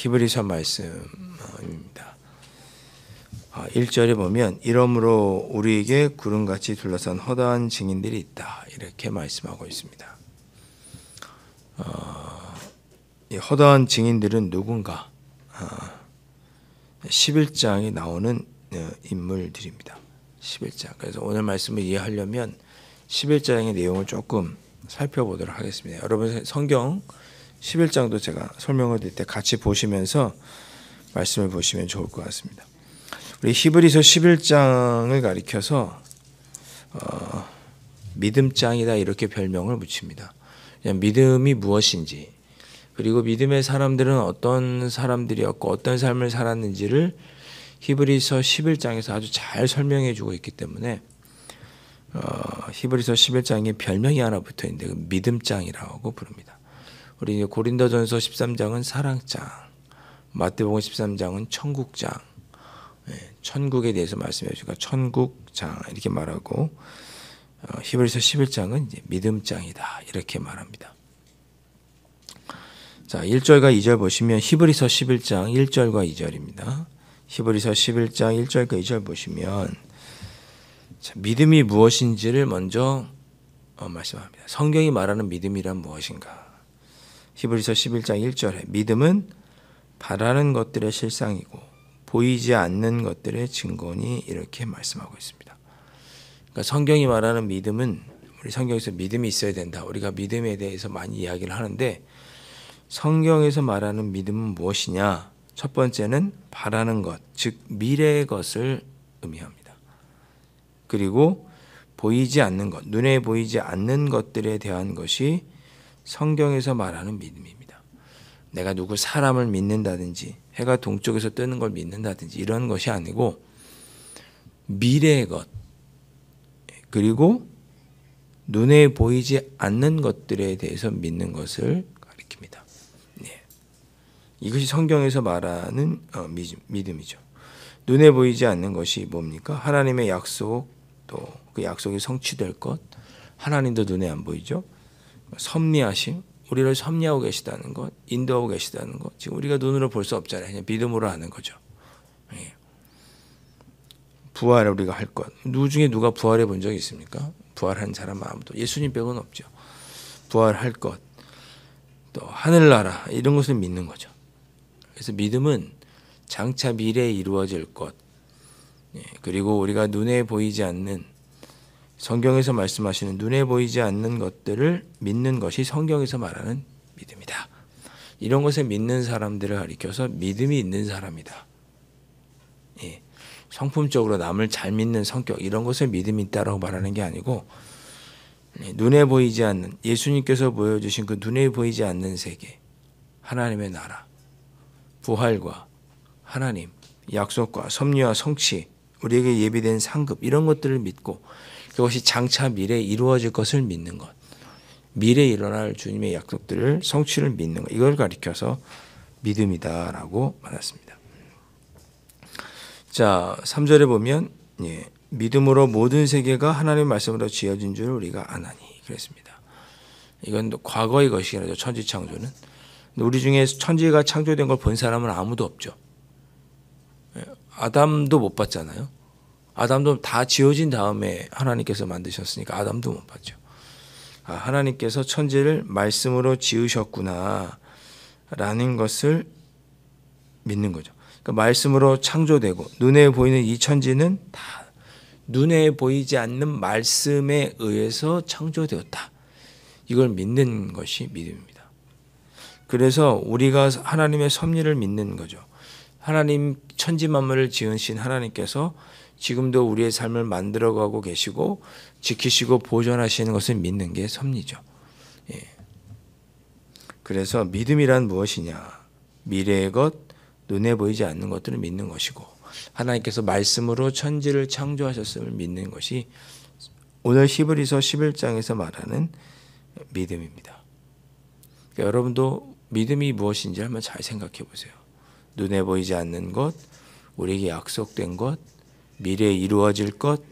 히브리서 말씀입니다. 1절에 보면 이러므로 우리에게 구름같이 둘러싼 허다한 증인들이 있다 이렇게 말씀하고 있습니다. 이 허다한 증인들은 누군가? 11장에 나오는 인물들입니다. 11장. 그래서 오늘 말씀을 이해하려면 11장의 내용을 조금 살펴보도록 하겠습니다. 여러분 성경 11장도 제가 설명을 드릴 때 같이 보시면서 말씀을 보시면 좋을 것 같습니다. 우리 히브리서 11장을 가리켜서 믿음장이다 이렇게 별명을 붙입니다. 그냥 믿음이 무엇인지, 그리고 믿음의 사람들은 어떤 사람들이었고 어떤 삶을 살았는지를 히브리서 11장에서 아주 잘 설명해 주고 있기 때문에 히브리서 11장에 별명이 하나 붙어 있는데 그 믿음장이라고 부릅니다. 우리 고린도전서 13장은 사랑장, 마태복음 13장은 천국장, 천국에 대해서 말씀해 주니까 천국장 이렇게 말하고, 히브리서 11장은 이제 믿음장이다 이렇게 말합니다. 자, 1절과 2절 보시면 히브리서 11장 1절과 2절입니다. 히브리서 11장 1절과 2절 보시면 믿음이 무엇인지를 먼저 말씀합니다. 성경이 말하는 믿음이란 무엇인가? 히브리서 11장 1절에 믿음은 바라는 것들의 실상이고 보이지 않는 것들의 증거니 이렇게 말씀하고 있습니다. 그러니까 성경이 말하는 믿음은, 우리 성경에서 믿음이 있어야 된다. 우리가 믿음에 대해서 많이 이야기를 하는데 성경에서 말하는 믿음은 무엇이냐? 첫 번째는 바라는 것, 즉 미래의 것을 의미합니다. 그리고 보이지 않는 것, 눈에 보이지 않는 것들에 대한 것이 성경에서 말하는 믿음입니다. 내가 누구 사람을 믿는다든지 해가 동쪽에서 뜨는 걸 믿는다든지 이런 것이 아니고 미래의 것, 그리고 눈에 보이지 않는 것들에 대해서 믿는 것을 가리킵니다. 이것이 성경에서 말하는 믿음이죠. 눈에 보이지 않는 것이 뭡니까? 하나님의 약속, 또 그 약속이 성취될 것, 하나님도 눈에 안 보이죠. 섭리하심, 우리를 섭리하고 계시다는 것, 인도하고 계시다는 것, 지금 우리가 눈으로 볼 수 없잖아요. 그냥 믿음으로 아는 거죠. 부활을 우리가 할 것, 누구 중에 누가 부활해 본 적이 있습니까? 부활한 사람 아무도, 예수님 빼고는 없죠. 부활할 것, 또 하늘나라 이런 것을 믿는 거죠. 그래서 믿음은 장차 미래에 이루어질 것, 그리고 우리가 눈에 보이지 않는, 성경에서 말씀하시는 눈에 보이지 않는 것들을 믿는 것이 성경에서 말하는 믿음이다. 이런 것을 믿는 사람들을 가리켜서 믿음이 있는 사람이다. 성품적으로 남을 잘 믿는 성격, 이런 것을 믿음이 있다라고 말하는 게 아니고, 눈에 보이지 않는, 예수님께서 보여주신 그 눈에 보이지 않는 세계, 하나님의 나라, 부활과 하나님, 약속과 섭리와 성취, 우리에게 예비된 상급, 이런 것들을 믿고 그것이 장차 미래에 이루어질 것을 믿는 것, 미래에 일어날 주님의 약속들을, 성취를 믿는 것, 이걸 가리켜서 믿음이다라고 말했습니다. 자, 3절에 보면 믿음으로 모든 세계가 하나님의 말씀으로 지어진 줄 우리가 아나니 그랬습니다. 이건 과거의 것이라죠. 천지 창조는. 우리 중에 천지가 창조된 걸 본 사람은 아무도 없죠. 아담도 못 봤잖아요. 아담도 다 지어진 다음에 하나님께서 만드셨으니까 아담도 못 봤죠. 하나님께서 천지를 말씀으로 지으셨구나 라는 것을 믿는 거죠. 그러니까 말씀으로 창조되고 눈에 보이는 이 천지는 다 눈에 보이지 않는 말씀에 의해서 창조되었다. 이걸 믿는 것이 믿음입니다. 그래서 우리가 하나님의 섭리를 믿는 거죠. 하나님 천지 만물을 지으신 하나님께서 지금도 우리의 삶을 만들어가고 계시고 지키시고 보존하시는 것을 믿는 게 섭리죠. 그래서 믿음이란 무엇이냐? 미래의 것, 눈에 보이지 않는 것들을 믿는 것이고 하나님께서 말씀으로 천지를 창조하셨음을 믿는 것이 오늘 히브리서 11장에서 말하는 믿음입니다. 그러니까 여러분도 믿음이 무엇인지 한번 잘 생각해 보세요. 눈에 보이지 않는 것, 우리에게 약속된 것, 미래에 이루어질 것,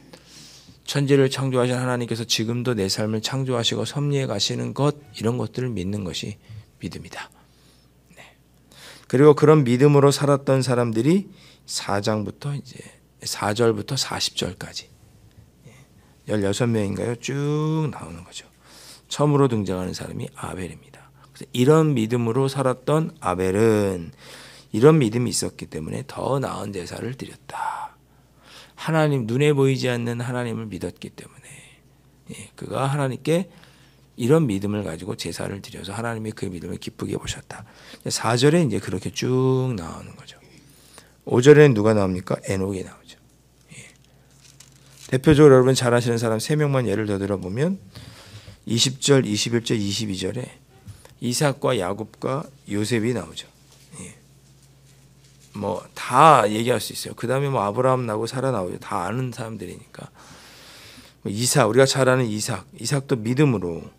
천지를 창조하신 하나님께서 지금도 내 삶을 창조하시고 섭리해 가시는 것, 이런 것들을 믿는 것이 믿음이다. 그리고 그런 믿음으로 살았던 사람들이 4절부터 40절까지 16명인가요? 쭉 나오는 거죠. 처음으로 등장하는 사람이 아벨입니다. 그래서 이런 믿음으로 살았던 아벨은 이런 믿음이 있었기 때문에 더 나은 제사를 드렸다. 하나님, 눈에 보이지 않는 하나님을 믿었기 때문에 그가 하나님께 이런 믿음을 가지고 제사를 드려서 하나님이 그 믿음을 기쁘게 보셨다. 4절에 이제 그렇게 쭉 나오는 거죠. 5절에는 누가 나옵니까? 에녹이 나오죠. 대표적으로 여러분 잘 아시는 사람 3명만 예를 더 들어보면 20절, 21절, 22절에 이삭과 야곱과 요셉이 나오죠. 뭐 다 얘기할 수 있어요. 그 다음에 뭐 아브라함 나오고 사라 나오죠. 다 아는 사람들이니까. 이삭, 우리가 잘 아는 이삭도 믿음으로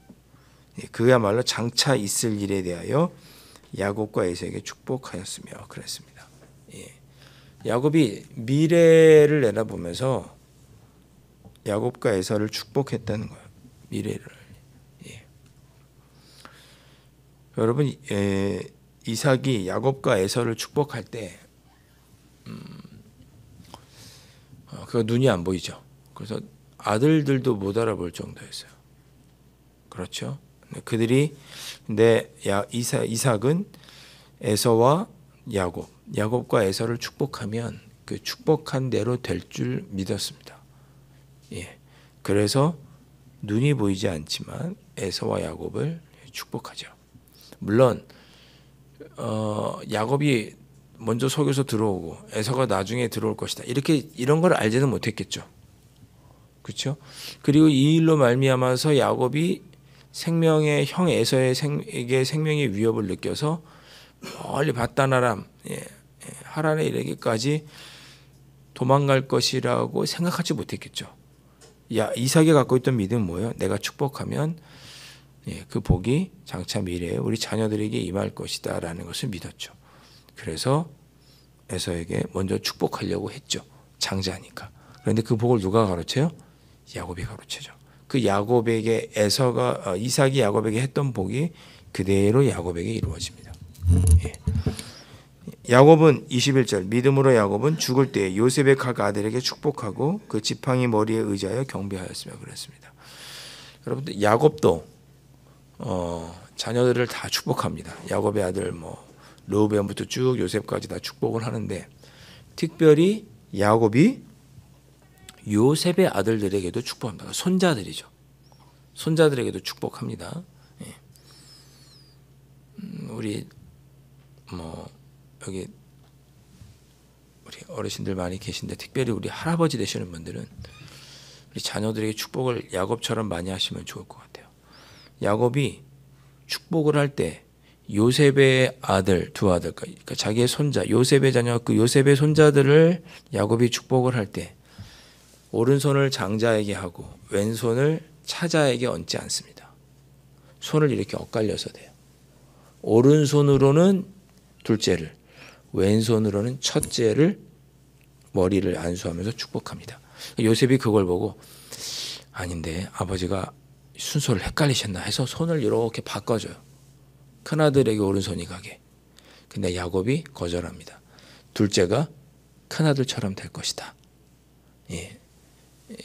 그야말로 장차 있을 일에 대하여 야곱과 에서에게 축복하였으며 그랬습니다. 야곱이 미래를 내다보면서 야곱과 에서를 축복했다는 거예요. 미래를. 여러분, 이삭이 야곱과 에서를 축복할 때 그거 눈이 안 보이죠. 그래서 아들들도 못 알아볼 정도였어요. 그렇죠? 그들이 근데 이삭은 에서와 야곱과 에서를 축복하면 그 축복한 대로 될 줄 믿었습니다. 그래서 눈이 보이지 않지만 에서와 야곱을 축복하죠. 물론 야곱이 먼저 속여서 들어오고 에서가 나중에 들어올 것이다. 이런 걸 알지는 못했겠죠. 그렇죠? 그리고 이 일로 말미암아서 야곱이 생명의 형 에서에게 생명의 위협을 느껴서 멀리 밧단아람 하란에 이르기까지 도망갈 것이라고 생각하지 못했겠죠. 이삭이 갖고 있던 믿음은 뭐예요? 내가 축복하면 그 복이 장차 미래에 우리 자녀들에게 임할 것이다 라는 것을 믿었죠. 그래서 에서에게 먼저 축복하려고 했죠. 장자니까. 그런데 그 복을 누가 가르쳐요? 야곱이 가르쳐죠. 그 이삭이 야곱에게 했던 복이 그대로 야곱에게 이루어집니다. 야곱은 21절 믿음으로 야곱은 죽을 때 요셉의 각 아들에게 축복하고 그 지팡이 머리에 의지하여 경배하였으며 그랬습니다. 여러분들 야곱도 자녀들을 다 축복합니다. 야곱의 아들 르우벤부터 쭉 요셉까지 다 축복을 하는데 특별히 야곱이 요셉의 아들들에게도 축복합니다. 손자들이죠. 손자들에게도 축복합니다. 우리 여기 우리 어르신들 많이 계신데 특별히 우리 할아버지 되시는 분들은 우리 자녀들에게 축복을 야곱처럼 많이 하시면 좋을 것 같아요. 야곱이 축복을 할 때 요셉의 아들 두 아들, 그러니까 자기의 손자 요셉의 자녀 그 요셉의 손자들을 야곱이 축복을 할 때 오른손을 장자에게 하고 왼손을 차자에게 얹지 않습니다. 손을 이렇게 엇갈려서 돼요. 오른손으로는 둘째를, 왼손으로는 첫째를 머리를 안수하면서 축복합니다. 요셉이 그걸 보고 아닌데 아버지가 순서를 헷갈리셨나 해서 손을 이렇게 바꿔줘요. 큰아들에게 오른손이 가게. 근데 야곱이 거절합니다. 둘째가 큰아들처럼 될 것이다.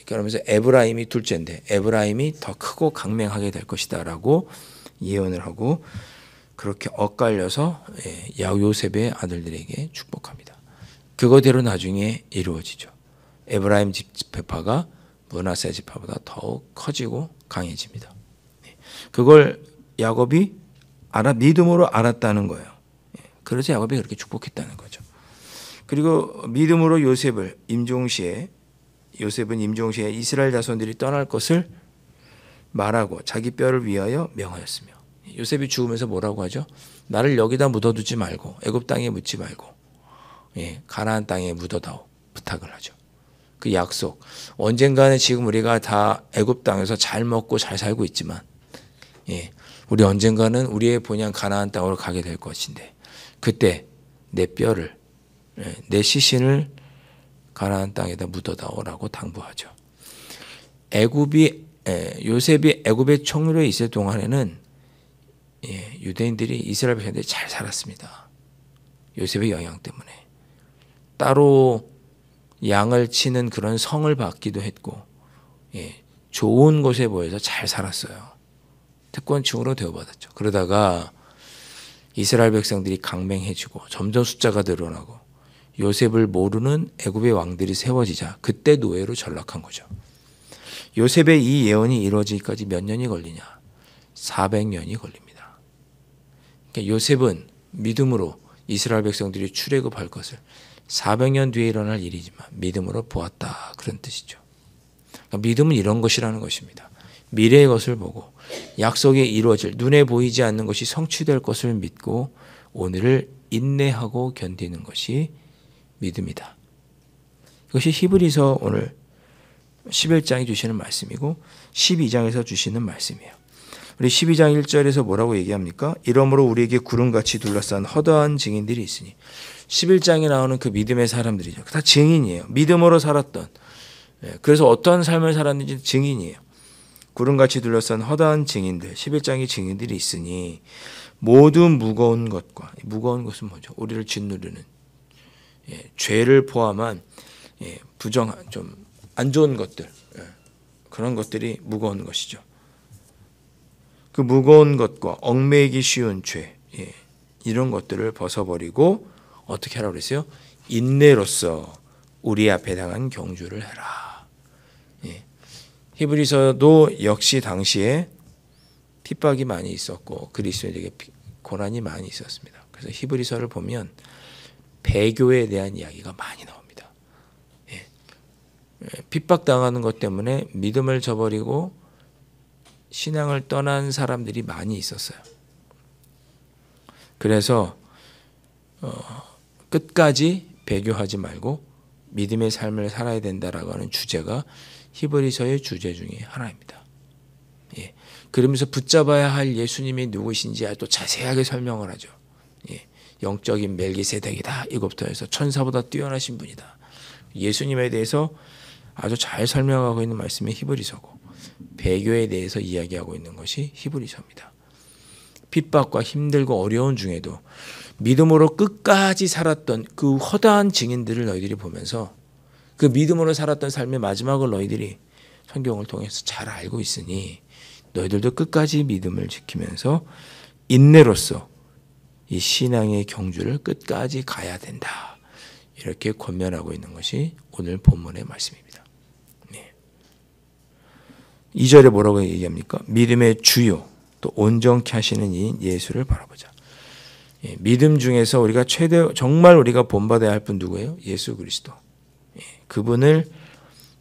그러면서 에브라임이 둘째인데 에브라임이 더 크고 강맹하게 될 것이다 라고 예언을 하고 그렇게 엇갈려서 요셉의 아들들에게 축복합니다. 그거대로 나중에 이루어지죠. 에브라임 지파가 므낫세 지파보다 더욱 커지고 강해집니다. 그걸 야곱이 믿음으로 알았다는 거예요. 그래서 야곱이 그렇게 축복했다는 거죠. 그리고 믿음으로 요셉은 임종시에 이스라엘 자손들이 떠날 것을 말하고 자기 뼈를 위하여 명하였으며 요셉이 죽으면서 뭐라고 하죠? 나를 여기다 묻어두지 말고 애굽 땅에 묻지 말고 가나안 땅에 묻어다오 부탁을 하죠. 그 약속 언젠가는 지금 우리가 다 애굽 땅에서 잘 먹고 잘 살고 있지만 우리 언젠가는 우리의 본향 가나안 땅으로 가게 될 것인데 그때 내 뼈를 내 가나안 땅에다 묻어다오라고 당부하죠. 요셉이 애굽의 총리로 있을 동안에는 유대인들이 이스라엘 백성들이 잘 살았습니다. 요셉의 영향 때문에. 따로 양을 치는 그런 성을 받기도 했고, 좋은 곳에 모여서 잘 살았어요. 특권층으로 대우받았죠. 그러다가 이스라엘 백성들이 강맹해지고 점점 숫자가 늘어나고 요셉을 모르는 애굽의 왕들이 세워지자 그때 노예로 전락한 거죠. 요셉의 이 예언이 이루어지기까지 몇 년이 걸리냐? 400년이 걸립니다. 그러니까 요셉은 믿음으로 이스라엘 백성들이 출애굽할 것을 400년 뒤에 일어날 일이지만 믿음으로 보았다, 그런 뜻이죠. 그러니까 믿음은 이런 것이라는 것입니다. 미래의 것을 보고 약속이 이루어질, 눈에 보이지 않는 것이 성취될 것을 믿고 오늘을 인내하고 견디는 것이 믿음이다. 이것이 히브리서 오늘 11장이 주시는 말씀이고 12장에서 주시는 말씀이에요. 우리 12장 1절에서 뭐라고 얘기합니까? 이러므로 우리에게 구름같이 둘러싼 허다한 증인들이 있으니. 11장에 나오는 그 믿음의 사람들이죠. 다 증인이에요. 믿음으로 살았던. 그래서 어떤 삶을 살았는지 증인이에요. 구름같이 둘러싼 허다한 증인들, 11장의 증인들이 있으니 모두 무거운 것과, 무거운 것은 뭐죠? 우리를 짓누르는 죄를 포함한 부정한, 좀 안 좋은 것들, 그런 것들이 무거운 것이죠. 그 무거운 것과 얽매이기 쉬운 죄, 이런 것들을 벗어버리고 어떻게 하라고 그랬어요? 인내로써 우리 앞에 당한 경주를 해라. 히브리서도 역시 당시에 핍박이 많이 있었고 그리스도인에게 고난이 많이 있었습니다. 그래서 히브리서를 보면 배교에 대한 이야기가 많이 나옵니다. 핍박당하는 것 때문에 믿음을 저버리고 신앙을 떠난 사람들이 많이 있었어요. 그래서 끝까지 배교하지 말고 믿음의 삶을 살아야 된다라고 하는 주제가 히브리서의 주제 중에 하나입니다. 그러면서 붙잡아야 할 예수님이 누구신지 또 자세하게 설명을 하죠. 영적인 멜기세덱이다. 이것부터 해서 천사보다 뛰어나신 분이다. 예수님에 대해서 아주 잘 설명하고 있는 말씀이 히브리서고 배교에 대해서 이야기하고 있는 것이 히브리서입니다. 핍박과 힘들고 어려운 중에도 믿음으로 끝까지 살았던 그 허다한 증인들을 너희들이 보면서 그 믿음으로 살았던 삶의 마지막을 너희들이 성경을 통해서 잘 알고 있으니 너희들도 끝까지 믿음을 지키면서 인내로써 이 신앙의 경주를 끝까지 가야 된다. 이렇게 권면하고 있는 것이 오늘 본문의 말씀입니다. 2절에 뭐라고 얘기합니까? 믿음의 주요 또 온전케 하시는 이인 예수를 바라보자. 믿음 중에서 우리가 정말 우리가 본받아야 할 분 누구예요? 예수 그리스도. 그분을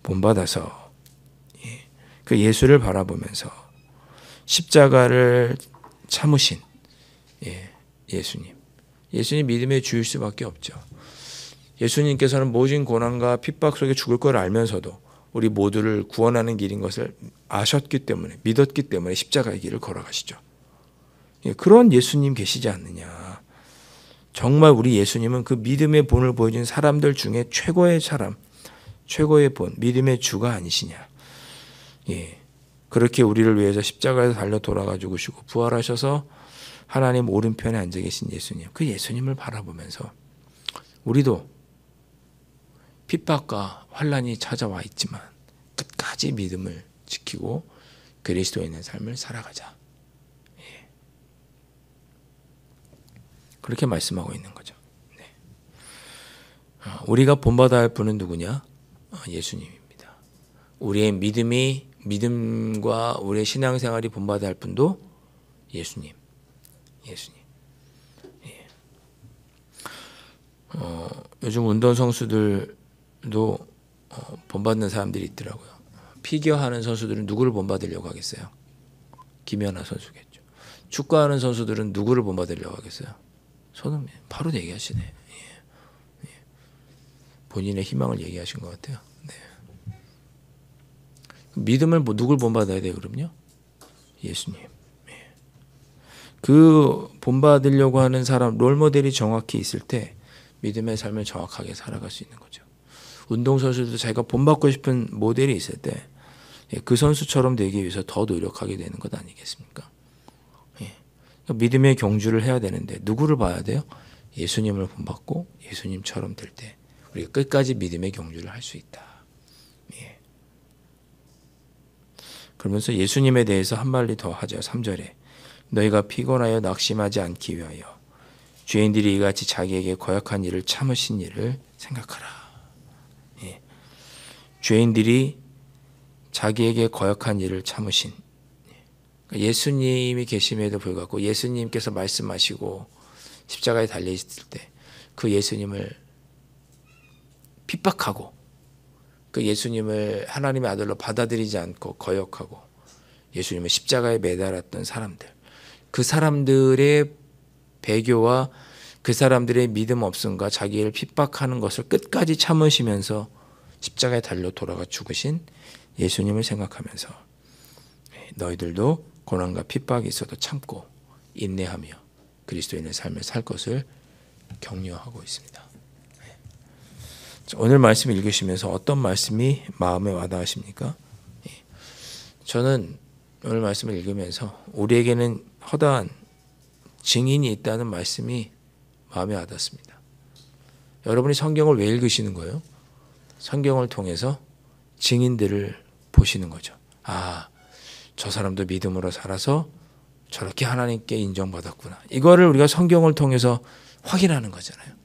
본받아서 그 예수를 바라보면서 십자가를 참으신 예수님 믿음의 주일 수밖에 없죠. 예수님께서는 모진 고난과 핍박 속에 죽을 걸 알면서도 우리 모두를 구원하는 길인 것을 아셨기 때문에, 믿었기 때문에 십자가의 길을 걸어가시죠. 그런 예수님 계시지 않느냐. 정말 우리 예수님은 그 믿음의 본을 보여준 사람들 중에 최고의 사람, 최고의 본, 믿음의 주가 아니시냐. 그렇게 우리를 위해서 십자가에서 달려 돌아가 죽으시고 부활하셔서 하나님 오른편에 앉아 계신 예수님, 그 예수님을 바라보면서 우리도 핍박과 환난이 찾아와 있지만 끝까지 믿음을 지키고 그리스도인의 삶을 살아가자. 그렇게 말씀하고 있는 거죠. 우리가 본받아야 할 분은 누구냐? 예수님입니다. 우리의 믿음과 우리의 신앙생활이 본받아야 할 분도 예수님. 요즘 운동선수들도 본받는 사람들이 있더라고요. 피겨하는 선수들은 누구를 본받으려고 하겠어요? 김연아 선수겠죠. 축구하는 선수들은 누구를 본받으려고 하겠어요? 손흥민. 바로 얘기하시네. 본인의 희망을 얘기하신 것 같아요. 믿음을 누굴 본받아야 돼요? 그럼요? 예수님. 그 본받으려고 하는 사람, 롤모델이 정확히 있을 때 믿음의 삶을 정확하게 살아갈 수 있는 거죠. 운동선수도 자기가 본받고 싶은 모델이 있을 때 그 선수처럼 되기 위해서 더 노력하게 되는 것 아니겠습니까? 믿음의 경주를 해야 되는데 누구를 봐야 돼요? 예수님을 본받고 예수님처럼 될 때 우리가 끝까지 믿음의 경주를 할 수 있다. 예. 그러면서 예수님에 대해서 한 마디 더 하죠. 3절에 너희가 피곤하여 낙심하지 않기 위하여 죄인들이 이같이 자기에게 거역한 일을 참으신 일을 생각하라. 예. 죄인들이 자기에게 거역한 일을 참으신, 예수님이 계심에도 불구하고 예수님께서 말씀하시고 십자가에 달려있을 때 그 예수님을 핍박하고 그 예수님을 하나님의 아들로 받아들이지 않고 거역하고 예수님을 십자가에 매달았던 사람들, 그 사람들의 배교와 그 사람들의 믿음 없음과 자기를 핍박하는 것을 끝까지 참으시면서 십자가에 달려 돌아가 죽으신 예수님을 생각하면서 너희들도 고난과 핍박이 있어도 참고 인내하며 그리스도인의 삶을 살 것을 격려하고 있습니다. 오늘 말씀 읽으시면서 어떤 말씀이 마음에 와닿으십니까? 저는 오늘 말씀을 읽으면서 우리에게는 허다한 증인이 있다는 말씀이 마음에 와닿습니다. 여러분이 성경을 왜 읽으시는 거예요? 성경을 통해서 증인들을 보시는 거죠. 아, 저 사람도 믿음으로 살아서 저렇게 하나님께 인정받았구나. 이거를 우리가 성경을 통해서 확인하는 거잖아요.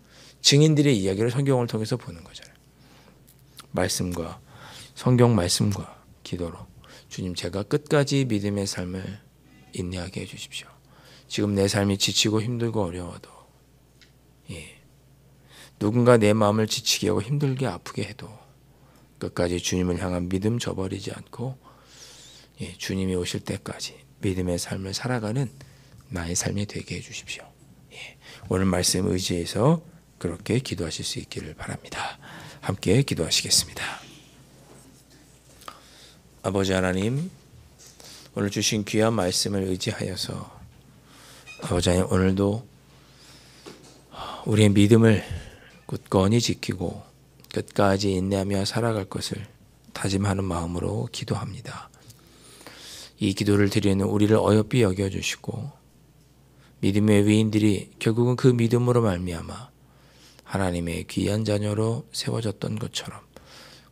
증인들의 이야기를 성경을 통해서 보는 거잖아요. 말씀과 성경 말씀과 기도로 주님, 제가 끝까지 믿음의 삶을 인내하게 해주십시오. 지금 내 삶이 지치고 힘들고 어려워도, 누군가 내 마음을 지치게 하고 힘들게 아프게 해도 끝까지 주님을 향한 믿음 저버리지 않고 주님이 오실 때까지 믿음의 삶을 살아가는 나의 삶이 되게 해주십시오. 오늘 말씀 의지해서 그렇게 기도하실 수 있기를 바랍니다. 함께 기도하시겠습니다. 아버지 하나님, 오늘 주신 귀한 말씀을 의지하여서 아버지 하나님, 오늘도 우리의 믿음을 굳건히 지키고 끝까지 인내하며 살아갈 것을 다짐하는 마음으로 기도합니다. 이 기도를 드리는 우리를 어여삐 여겨주시고 믿음의 위인들이 결국은 그 믿음으로 말미암아 하나님의 귀한 자녀로 세워졌던 것처럼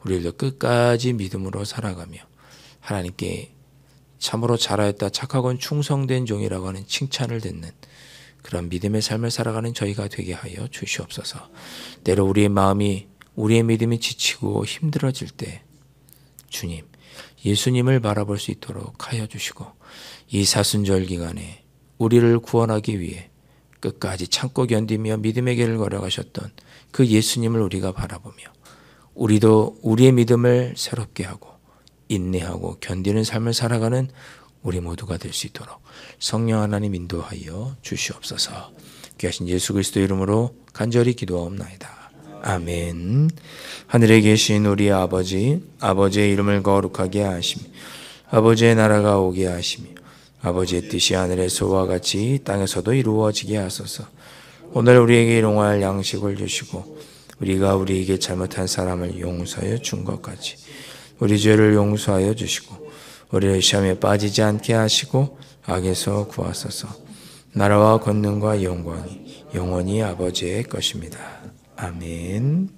우리도 끝까지 믿음으로 살아가며 하나님께 참으로 잘하였다, 착하고 충성된 종이라고 하는 칭찬을 듣는 그런 믿음의 삶을 살아가는 저희가 되게 하여 주시옵소서. 때로 우리의 마음이, 우리의 믿음이 지치고 힘들어질 때 주님, 예수님을 바라볼 수 있도록 하여 주시고 이 사순절 기간에 우리를 구원하기 위해 끝까지 참고 견디며 믿음의 길을 걸어가셨던 그 예수님을 우리가 바라보며 우리도 우리의 믿음을 새롭게 하고 인내하고 견디는 삶을 살아가는 우리 모두가 될 수 있도록 성령 하나님 인도하여 주시옵소서. 귀하신 예수 그리스도 이름으로 간절히 기도하옵나이다. 아멘. 하늘에 계신 우리 아버지, 아버지의 이름을 거룩하게 하시며 아버지의 나라가 오게 하시며 아버지의 뜻이 하늘에서와 같이 땅에서도 이루어지게 하소서. 오늘 우리에게 일용할 양식을 주시고 우리가 우리에게 잘못한 사람을 용서하여 준 것 같이 우리 죄를 용서하여 주시고 우리를 시험에 빠지지 않게 하시고 악에서 구하소서. 나라와 권능과 영광이 영원히 아버지의 것입니다. 아멘.